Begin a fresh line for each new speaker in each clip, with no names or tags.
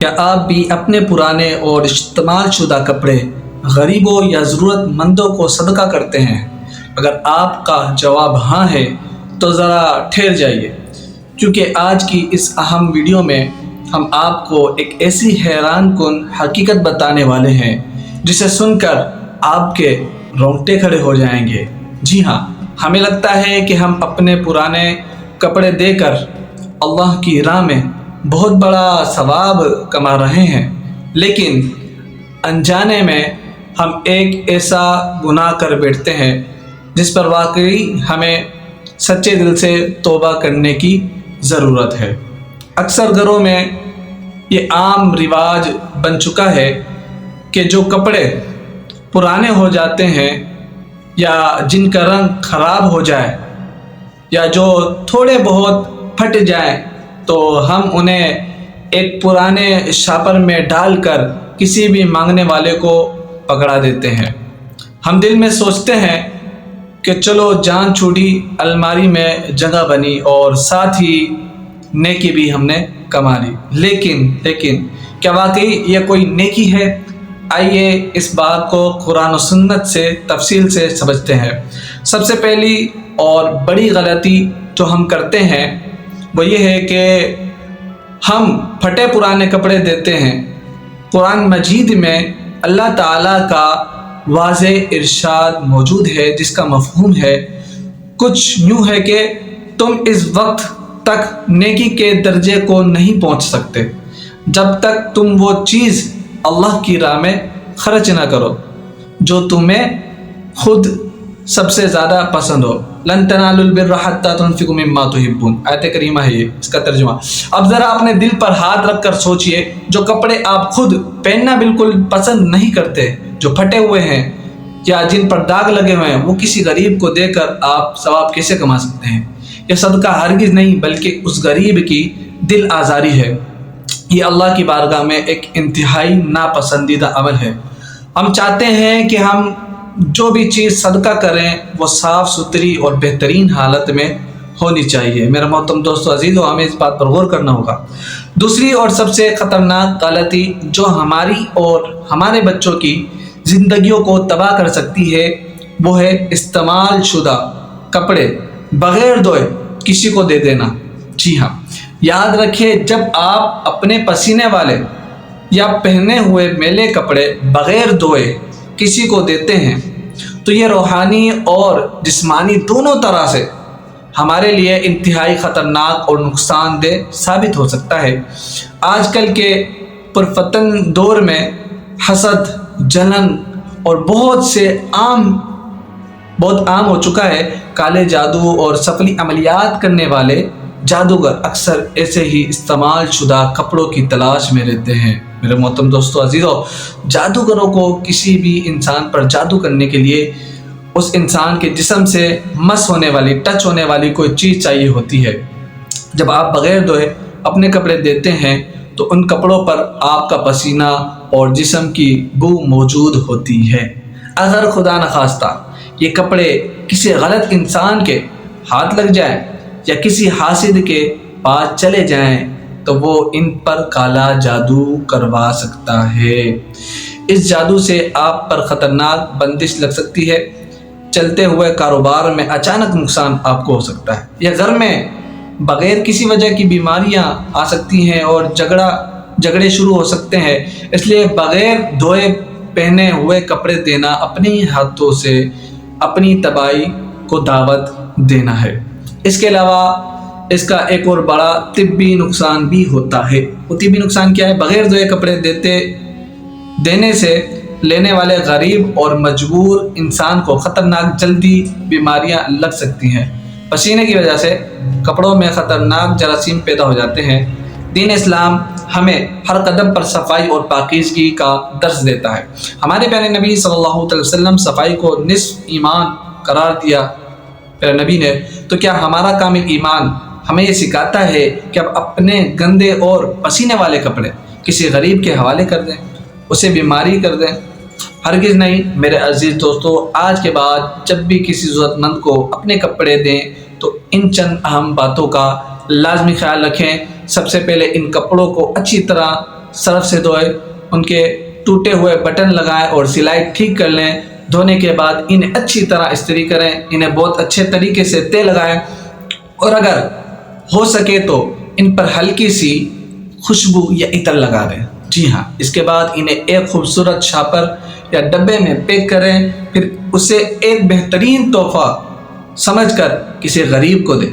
کیا آپ بھی اپنے پرانے اور استعمال شدہ کپڑے غریبوں یا ضرورت مندوں کو صدقہ کرتے ہیں؟ اگر آپ کا جواب ہاں ہے تو ذرا ٹھہر جائیے، کیونکہ آج کی اس اہم ویڈیو میں ہم آپ کو ایک ایسی حیران کن حقیقت بتانے والے ہیں جسے سن کر آپ کے رونگٹے کھڑے ہو جائیں گے۔ جی ہاں، ہمیں لگتا ہے کہ ہم اپنے پرانے کپڑے دے کر اللہ کی راہ میں بہت بڑا ثواب کما رہے ہیں، لیکن انجانے میں ہم ایک ایسا گناہ کر بیٹھتے ہیں جس پر واقعی ہمیں سچے دل سے توبہ کرنے کی ضرورت ہے۔ اکثر گھروں میں یہ عام رواج بن چکا ہے کہ جو کپڑے پرانے ہو جاتے ہیں یا جن کا رنگ خراب ہو جائے یا جو تھوڑے بہت پھٹ جائیں تو ہم انہیں ایک پرانے شاپر میں ڈال کر کسی بھی مانگنے والے کو پکڑا دیتے ہیں۔ ہم دل میں سوچتے ہیں کہ چلو جان چھوٹی، الماری میں جگہ بنی اور ساتھ ہی نیکی بھی ہم نے کما لی۔ لیکن کیا واقعی یہ کوئی نیکی ہے؟ آئیے اس بات کو قرآن و سنت سے تفصیل سے سمجھتے ہیں۔ سب سے پہلی اور بڑی غلطی جو ہم کرتے ہیں وہ یہ ہے کہ ہم پھٹے پرانے کپڑے دیتے ہیں۔ قرآن مجید میں اللہ تعالیٰ کا واضح ارشاد موجود ہے جس کا مفہوم ہے کچھ یوں ہے کہ تم اس وقت تک نیکی کے درجے کو نہیں پہنچ سکتے جب تک تم وہ چیز اللہ کی راہ میں خرچ نہ کرو جو تمہیں خود سب سے زیادہ پسند ہو۔ لن تنالوا البر حتى تنفقوا مما تحبون، آیت کریمہ ہے یہ، اس کا ترجمہ۔ اب ذرا اپنے دل پر ہاتھ رکھ کر سوچئے، جو کپڑے آپ خود پہننا بالکل پسند نہیں کرتے، جو پھٹے ہوئے ہیں یا جن پر داغ لگے ہوئے ہیں، وہ کسی غریب کو دے کر آپ ثواب کیسے کما سکتے ہیں؟ یہ صدقہ ہرگز نہیں بلکہ اس غریب کی دل آزاری ہے۔ یہ اللہ کی بارگاہ میں ایک انتہائی ناپسندیدہ عمل ہے۔ ہم چاہتے ہیں کہ ہم جو بھی چیز صدقہ کریں وہ صاف ستھری اور بہترین حالت میں ہونی چاہیے۔ میرا محترم دوستو عزیزو، ہمیں اس بات پر غور کرنا ہوگا۔ دوسری اور سب سے خطرناک غلطی جو ہماری اور ہمارے بچوں کی زندگیوں کو تباہ کر سکتی ہے وہ ہے استعمال شدہ کپڑے بغیر دھوئے کسی کو دے دینا۔ جی ہاں، یاد رکھیں، جب آپ اپنے پسینے والے یا پہنے ہوئے میلے کپڑے بغیر دھوئے کسی کو دیتے ہیں تو یہ روحانی اور جسمانی دونوں طرح سے ہمارے لیے انتہائی خطرناک اور نقصان دہ ثابت ہو سکتا ہے۔ آج کل کے پرفتن دور میں حسد، جلن اور بہت عام ہو چکا ہے۔ کالے جادو اور سفلی عملیات کرنے والے جادوگر اکثر ایسے ہی استعمال شدہ کپڑوں کی تلاش میں رہتے ہیں۔ میرے محترم دوستو عزیزو، جادوگروں کو کسی بھی انسان پر جادو کرنے کے لیے اس انسان کے جسم سے مس ہونے والی، ٹچ ہونے والی کوئی چیز چاہیے ہوتی ہے۔ جب آپ بغیر دھوئے اپنے کپڑے دیتے ہیں تو ان کپڑوں پر آپ کا پسینہ اور جسم کی بو موجود ہوتی ہے۔ اگر خدا نخواستہ یہ کپڑے کسی غلط انسان کے ہاتھ لگ جائیں یا کسی حاسد کے پاس چلے جائیں تو وہ ان پر کالا جادو کروا سکتا ہے۔ اس جادو سے آپ پر خطرناک بندش لگ سکتی ہے، چلتے ہوئے کاروبار میں اچانک نقصان آپ کو ہو سکتا ہے، یا گھر میں بغیر کسی وجہ کی بیماریاں آ سکتی ہیں اور جھگڑے شروع ہو سکتے ہیں۔ اس لیے بغیر دھوئے پہنے ہوئے کپڑے دینا اپنے ہی ہاتھوں سے اپنی تباہی کو دعوت دینا ہے۔ اس کے علاوہ اس کا ایک اور بڑا طبی نقصان بھی ہوتا ہے۔ وہ طبی نقصان کیا ہے؟ بغیر دھوئے کپڑے دینے سے لینے والے غریب اور مجبور انسان کو خطرناک جلدی بیماریاں لگ سکتی ہیں۔ پسینے کی وجہ سے کپڑوں میں خطرناک جراثیم پیدا ہو جاتے ہیں۔ دین اسلام ہمیں ہر قدم پر صفائی اور پاکیزگی کا درس دیتا ہے۔ ہمارے پیارے نبی صلی اللہ علیہ وسلم صفائی کو نصف ایمان قرار دیا پیارے نبی نے، تو کیا ہمارا کامل ایمان ہمیں یہ سکھاتا ہے کہ اب اپنے گندے اور پسینے والے کپڑے کسی غریب کے حوالے کر دیں، اسے بیماری کر دیں؟ ہرگز نہیں۔ میرے عزیز دوستو، آج کے بعد جب بھی کسی ضرورت مند کو اپنے کپڑے دیں تو ان چند اہم باتوں کا لازمی خیال رکھیں۔ سب سے پہلے ان کپڑوں کو اچھی طرح صرف سے دھوئے، ان کے ٹوٹے ہوئے بٹن لگائیں اور سلائی ٹھیک کر لیں۔ دھونے کے بعد انہیں اچھی طرح استری کریں، انہیں بہت اچھے طریقے سے تیل لگائیں، اور اگر ہو سکے تو ان پر ہلکی سی خوشبو یا عطر لگا دیں۔ جی ہاں، اس کے بعد انہیں ایک خوبصورت شاپر یا ڈبے میں پیک کریں، پھر اسے ایک بہترین تحفہ سمجھ کر کسی غریب کو دیں۔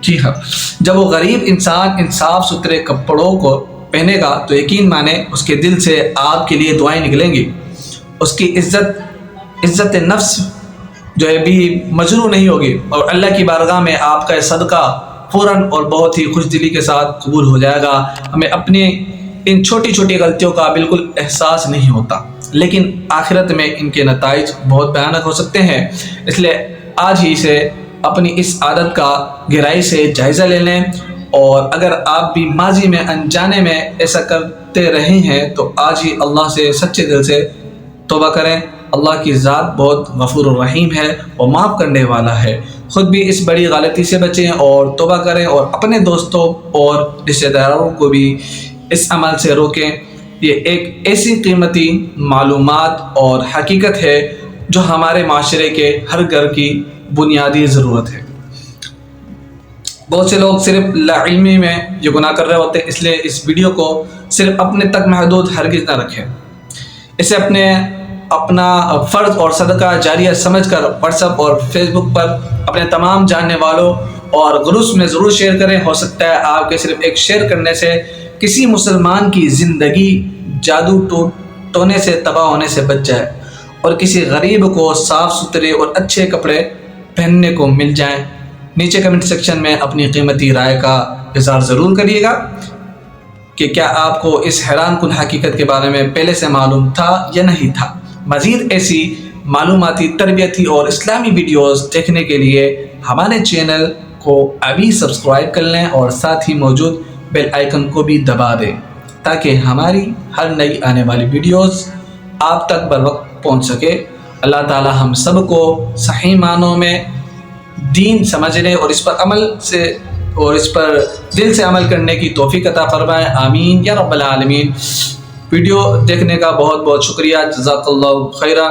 جی ہاں، جب وہ غریب انسان ان صاف ستھرے کپڑوں کو پہنے گا تو یقین مانیں اس کے دل سے آپ کے لیے دعائیں نکلیں گی۔ اس کی عزت نفس جو ہے بھی مجروح نہیں ہوگی، اور اللہ کی بارگاہ میں آپ کا یہ صدقہ فوراً اور بہت ہی خوش دلی کے ساتھ قبول ہو جائے گا۔ ہمیں اپنی ان چھوٹی چھوٹی غلطیوں کا بالکل احساس نہیں ہوتا، لیکن آخرت میں ان کے نتائج بہت بھیانک ہو سکتے ہیں۔ اس لیے آج ہی سے اپنی اس عادت کا گہرائی سے جائزہ لے لیں، اور اگر آپ بھی ماضی میں انجانے میں ایسا کرتے رہے ہیں تو آج ہی اللہ سے سچے دل سے توبہ کریں۔ اللہ کی ذات بہت غفور الرحیم ہے، وہ معاف کرنے والا ہے۔ خود بھی اس بڑی غلطی سے بچیں اور توبہ کریں، اور اپنے دوستوں اور رشتہ داروں کو بھی اس عمل سے روکیں۔ یہ ایک ایسی قیمتی معلومات اور حقیقت ہے جو ہمارے معاشرے کے ہر گھر کی بنیادی ضرورت ہے۔ بہت سے لوگ صرف لاعلمی میں یہ گناہ کر رہے ہوتے ہیں، اس لیے اس ویڈیو کو صرف اپنے تک محدود ہرگز نہ رکھیں۔ اسے اپنا فرض اور صدقہ جاریہ سمجھ کر واٹس ایپ اور فیس بک پر اپنے تمام جاننے والوں اور گروپس میں ضرور شیئر کریں۔ ہو سکتا ہے آپ کے صرف ایک شیئر کرنے سے کسی مسلمان کی زندگی جادو ٹونے سے تباہ ہونے سے بچ جائے، اور کسی غریب کو صاف ستھرے اور اچھے کپڑے پہننے کو مل جائیں۔ نیچے کمنٹ سیکشن میں اپنی قیمتی رائے کا اظہار ضرور کریے گا کہ کیا آپ کو اس حیران کن حقیقت کے بارے میں پہلے سے معلوم تھا یا نہیں تھا۔ مزید ایسی معلوماتی، تربیتی اور اسلامی ویڈیوز دیکھنے کے لیے ہمارے چینل کو ابھی سبسکرائب کر لیں، اور ساتھ ہی موجود بیل آئیکن کو بھی دبا دیں تاکہ ہماری ہر نئی آنے والی ویڈیوز آپ تک بر وقت پہنچ سکے۔ اللہ تعالی ہم سب کو صحیح معنوں میں دین سمجھنے اور اس پر دل سے عمل کرنے کی توفیق عطا فرمائے، آمین یا رب العالمین۔ ویڈیو دیکھنے کا بہت بہت شکریہ، جزاک اللہ خیرہ۔